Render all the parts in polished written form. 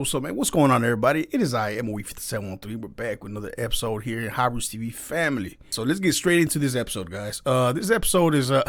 What's up, man? What's going on, everybody? It is I, MOE5713. We're back with another episode here in Hybrid TV family. So let's get straight into this episode, guys. This episode is it's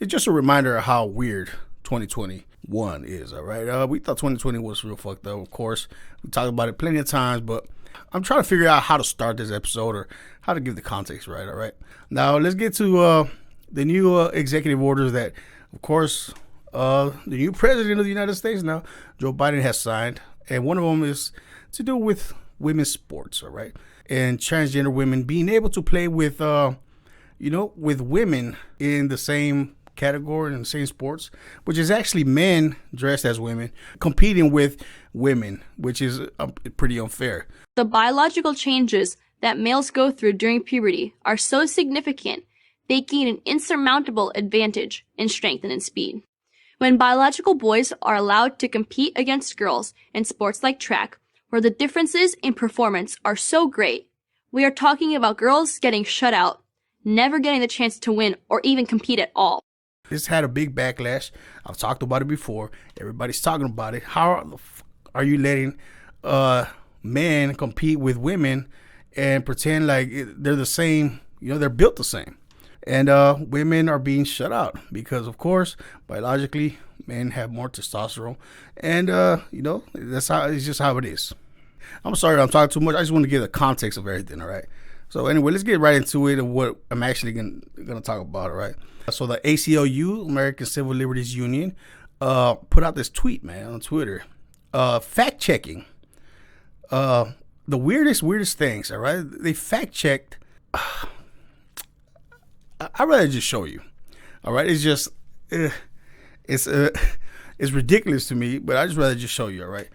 just a reminder of how weird 2021 is. All right, we thought 2020 was real fucked up. Of course, we talked about it plenty of times, but I'm trying to figure out how to start this episode or how to give the context right. All right, now let's get to the new executive orders that, of course, the new president of the United States now, Joe Biden, has signed. And one of them is to do with women's sports, all right? And transgender women being able to play with, with women in the same category, in the same sports, which is actually men dressed as women competing with women, which is pretty unfair. The biological changes that males go through during puberty are so significant, they gain an insurmountable advantage in strength and in speed. When biological boys are allowed to compete against girls in sports like track, where the differences in performance are so great, we are talking about girls getting shut out, never getting the chance to win or even compete at all. This had a big backlash. I've talked about it before. Everybody's talking about it. How are you letting men compete with women and pretend like they're the same, they're built the same? And women are being shut out because, of course, biologically, men have more testosterone. And, it's just how it is. I'm sorry, I'm talking too much. I just want to give the context of everything, all right? So anyway, let's get right into it and what I'm actually going to talk about, all right? So the ACLU, American Civil Liberties Union, put out this tweet, man, on Twitter, fact-checking the weirdest things, all right? They fact-checked... I'd rather just show you. All right. It's just, it's ridiculous to me, but I just rather just show you. All right.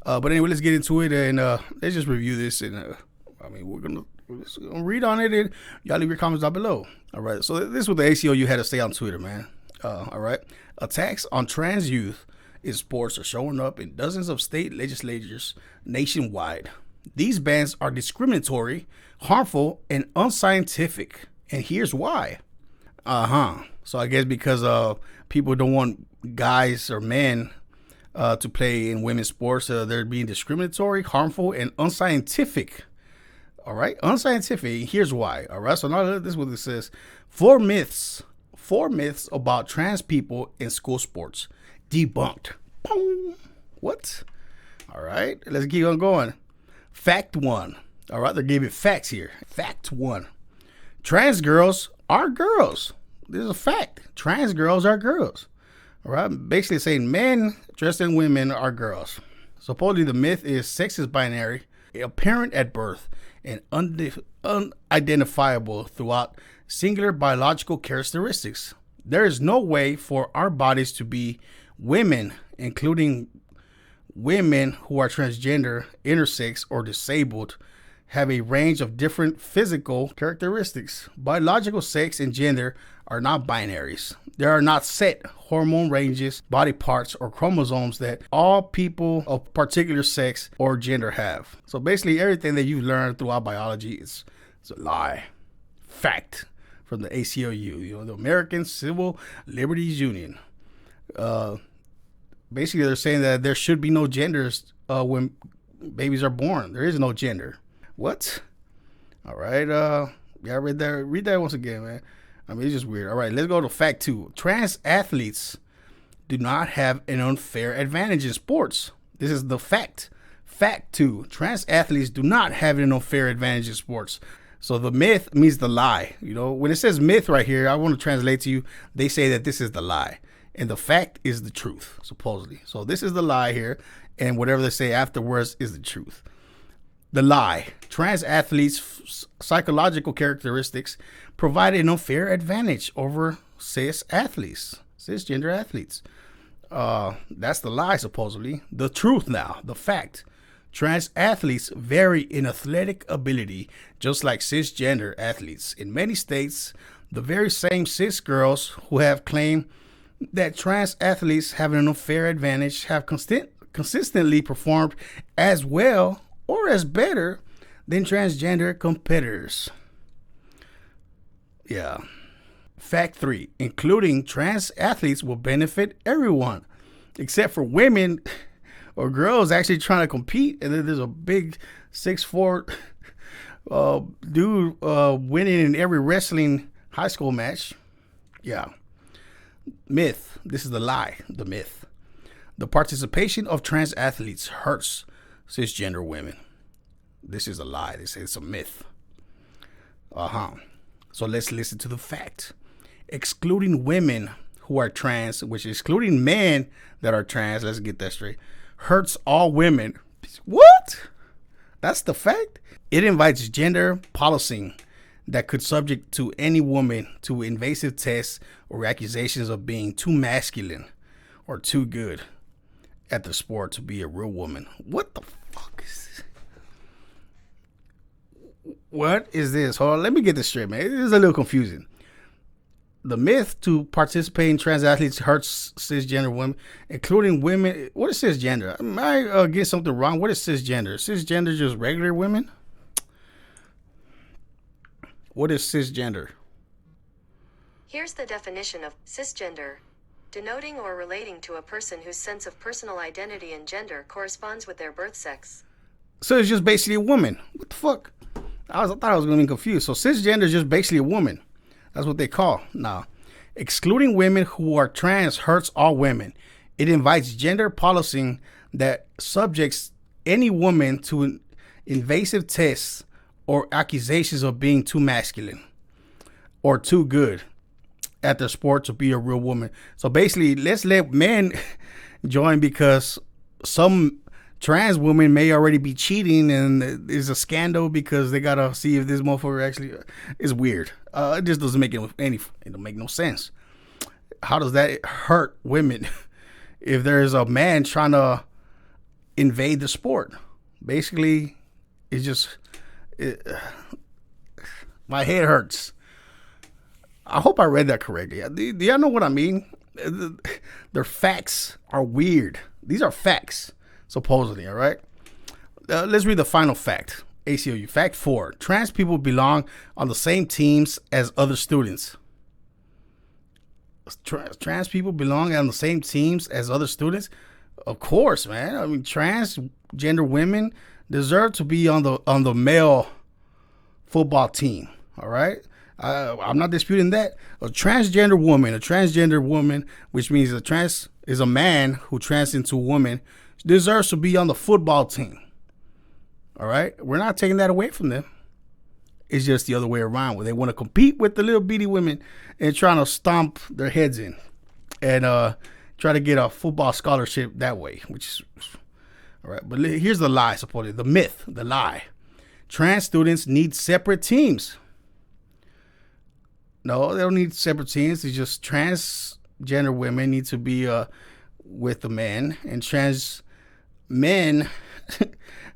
But anyway, let's get into it and let's just review this. And we're gonna read on it and y'all leave your comments down below. All right. So this is what the ACLU had to say on Twitter, man. All right. Attacks on trans youth in sports are showing up in dozens of state legislatures nationwide. These bans are discriminatory, harmful, and unscientific. And here's why. So I guess because people don't want guys or men to play in women's sports. They're being discriminatory, harmful, and unscientific. All right, unscientific. Here's why. All right. So now this is what it says: four myths about trans people in school sports debunked. Boom. What? All right. Let's keep on going. Fact one. All right. They're giving facts here. Fact one. Trans girls are girls. This is a fact. Trans girls are girls. All right. Basically saying men dressed in women are girls. Supposedly the myth is sex is binary, apparent at birth, and unidentifiable throughout singular biological characteristics. There is no way for our bodies to be women, including women who are transgender, intersex, or disabled, have a range of different physical characteristics. Biological sex and gender are not binaries. There are not set hormone ranges, body parts, or chromosomes that all people of particular sex or gender have. So basically everything that you've learned throughout biology is a lie. Fact from the ACLU, the American Civil Liberties Union. Basically they're saying that there should be no genders when babies are born. There is no gender. What? All right. Yeah, read that once again, man. I mean, it's just weird. All right, let's go to fact two. Trans athletes do not have an unfair advantage in sports. This is the fact. Fact two. Trans athletes do not have an unfair advantage in sports. So the myth means the lie. When it says myth right here, I want to translate to you. They say that this is the lie. And the fact is the truth, supposedly. So this is the lie here. And whatever they say afterwards is the truth. The lie. Trans athletes' psychological characteristics provide an unfair advantage over cisgender athletes. That's the lie, supposedly. The truth now, the fact. Trans athletes vary in athletic ability, just like cisgender athletes. In many states, the very same cis girls who have claimed that trans athletes have an unfair advantage have consistently performed as well or as better than transgender competitors. Yeah. Fact three, including trans athletes will benefit everyone except for women or girls actually trying to compete, and then there's a big 6'4" dude winning in every wrestling high school match. Yeah. Myth. This is the lie. The myth. The participation of trans athletes hurts cisgender women. This is a lie. They say it's a myth. So let's listen to the fact. Excluding women who are trans, which is excluding men that are trans, let's get that straight, hurts all women. What? That's the fact? It invites gender policing that could subject to any woman to invasive tests or accusations of being too masculine or too good at the sport to be a real woman. What the fuck is this? What is this? Hold on, let me get this straight, man. It is a little confusing. The myth to participating trans athletes hurts cisgender women, including women. What is cisgender? Am I getting something wrong? What is cisgender? Cisgender is just regular women? What is cisgender? Here's the definition of cisgender. Denoting or relating to a person whose sense of personal identity and gender corresponds with their birth sex. So it's just basically a woman. What the fuck? I thought I was going to be confused. So cisgender is just basically a woman. That's what they call. Now, excluding women who are trans hurts all women. It invites gender policing that subjects any woman to invasive tests or accusations of being too masculine or too good at the sport to be a real woman. So basically, let's let men join because some trans women may already be cheating and there's a scandal because they gotta see if this motherfucker actually is weird. It just doesn't make it don't make no sense. How does that hurt women if there's a man trying to invade the sport? Basically, it's just my head hurts. I hope I read that correctly. Do y'all know what I mean? Their facts are weird. These are facts, supposedly, all right? Let's read the final fact. ACLU. Fact 4. Trans people belong on the same teams as other students. Trans people belong on the same teams as other students? Of course, man. I mean, transgender women deserve to be on the male football team, all right? I'm not disputing that. A transgender woman, which means a trans is a man who trans into a woman, deserves to be on the football team. All right? We're not taking that away from them. It's just the other way around, where they want to compete with the little bitty women and trying to stomp their heads in and try to get a football scholarship that way, which is all right. But here's the lie, supposedly. The myth, the lie. Trans students need separate teams. No, they don't need separate teams. It's just transgender women need to be with the men, and trans men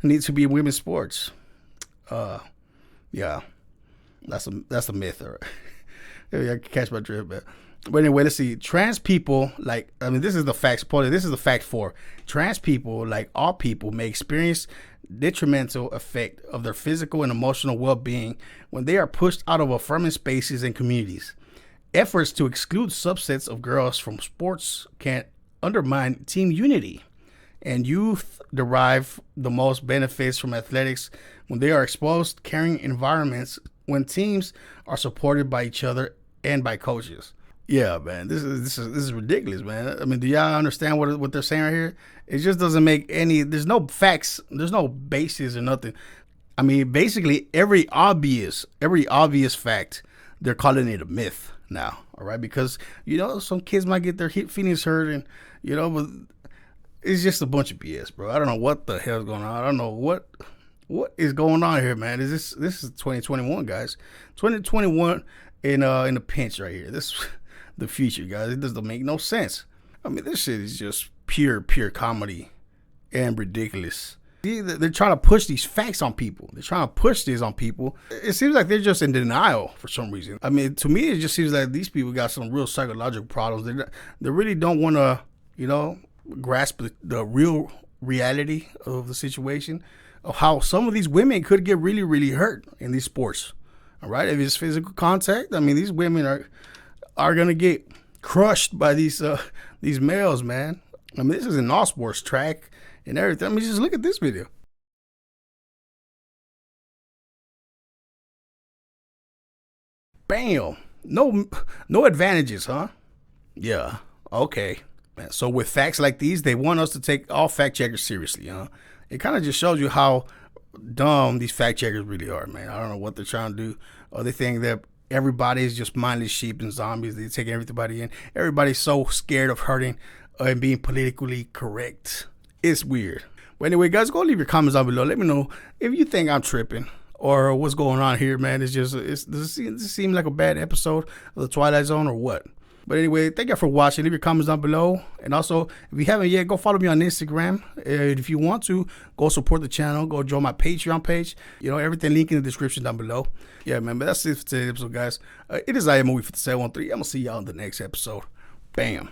need to be in women's sports. Yeah, that's a myth. All right. I can catch my drift, but anyway, let's see. Trans people, this is the fact. Supposedly, this is the fact 4. Trans people, like all people, may experience detrimental effect of their physical and emotional well-being when they are pushed out of affirming spaces and communities. Efforts to exclude subsets of girls from sports can undermine team unity, and youth derive the most benefits from athletics when they are exposed, caring environments, when teams are supported by each other and by coaches. Yeah, man, this is ridiculous, man. I mean, do y'all understand what they're saying right here? It just doesn't make any. There's no facts. There's no basis or nothing. I mean, basically every obvious fact, they're calling it a myth now. All right, because some kids might get their feelings hurt, and but it's just a bunch of BS, bro. I don't know what the hell's going on. I don't know what is going on here, man. This is 2021, guys. 2021 in a pinch right here. This the future, guys. It doesn't make no sense. I mean, this shit is just pure comedy and ridiculous. They're trying to push these facts on people. They're trying to push this on people. It seems like they're just in denial for some reason. I mean, to me, it just seems like these people got some real psychological problems. They really don't want to, grasp the real reality of the situation, of how some of these women could get really, really hurt in these sports. All right, if it's physical contact, I mean, these women are gonna get crushed by these males, man. I mean, this is in all sports, track and everything. I mean, just look at this video. Bam. No advantages, huh? Yeah. Okay. So with facts like these, they want us to take all fact checkers seriously, huh? It kind of just shows you how dumb these fact checkers really are, man. I don't know what they're trying to do. Or they think that everybody is just mindless sheep and zombies. They take everybody in. Everybody's so scared of hurting and being politically correct. It's weird. But anyway, guys, go leave your comments down below. Let me know if you think I'm tripping or what's going on here, man. Does it seem like a bad episode of The Twilight Zone or what? But anyway, thank you for watching. Leave your comments down below. And also, if you haven't yet, go follow me on Instagram. And if you want to, go support the channel. Go join my Patreon page. You know, everything linked in the description down below. Yeah, man, but that's it for today's episode, guys. It is I am Movie 5713. I'm going to see y'all in the next episode. Bam.